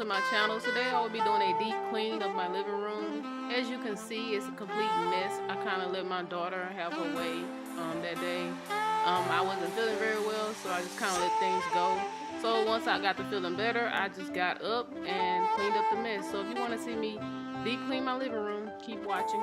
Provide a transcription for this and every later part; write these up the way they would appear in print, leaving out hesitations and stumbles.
to my channel. Today I will be doing a deep clean of my living room. As you can see, it's a complete mess. I kind of let my daughter have her way that day. I wasn't feeling very well, so I just kind of let things go. So once I got to feeling better, I just got up and cleaned up the mess. So if you want to see me deep clean my living room, keep watching.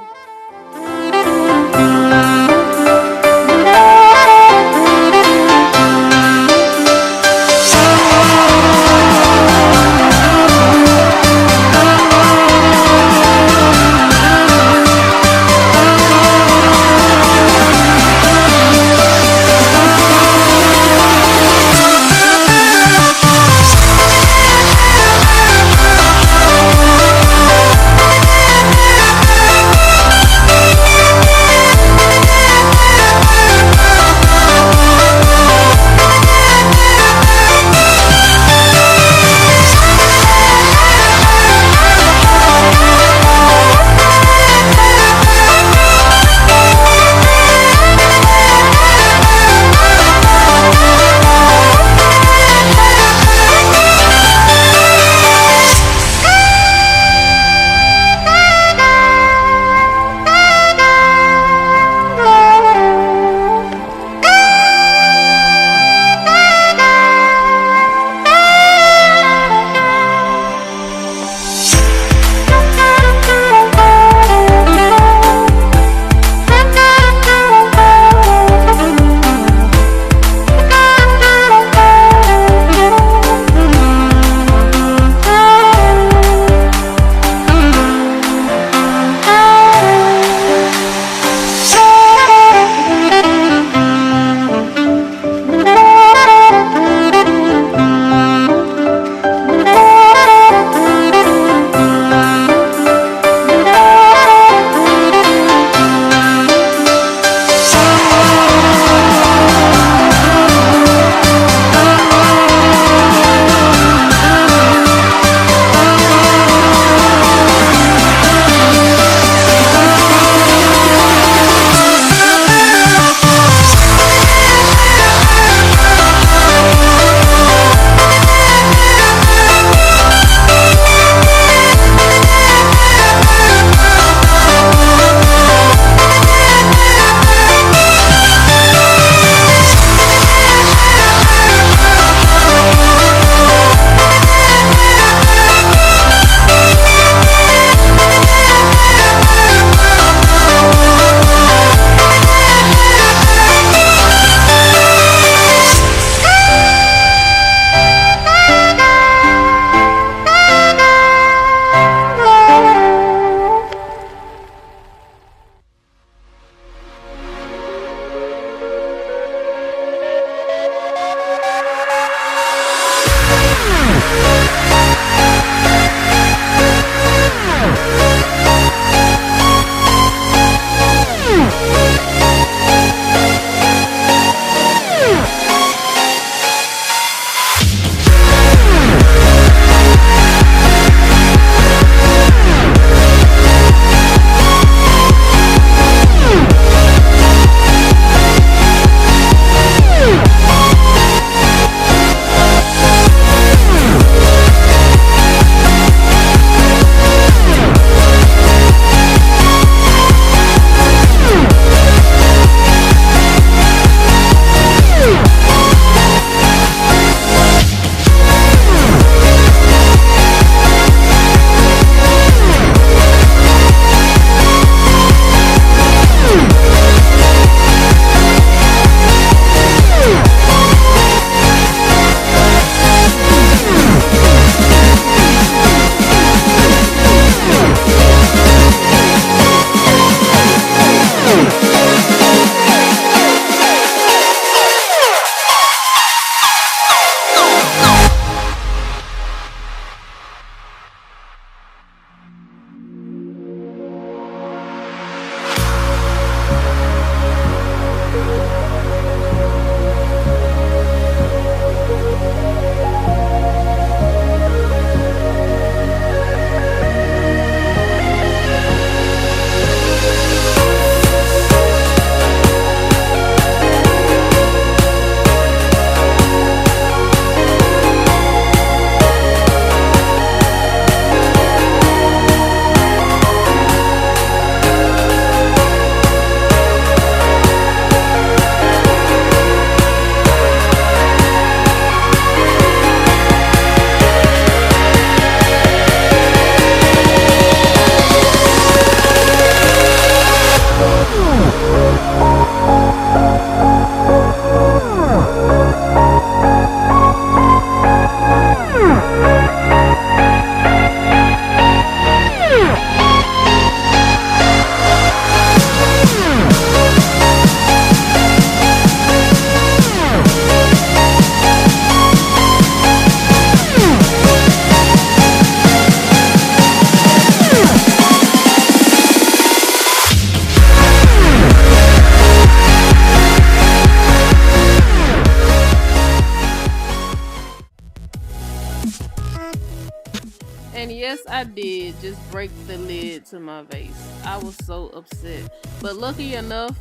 Yes, I did just break the lid to my vase. I was so upset. But lucky enough,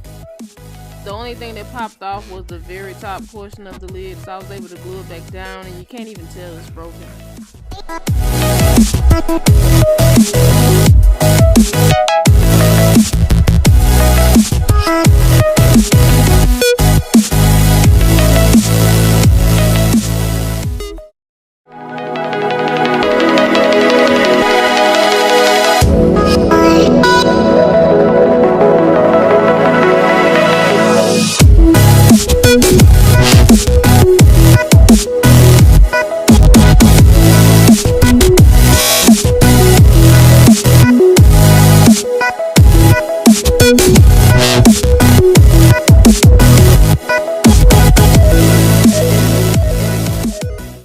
the only thing that popped off was the very top portion of the lid, so I was able to glue it back down, and you can't even tell it's broken.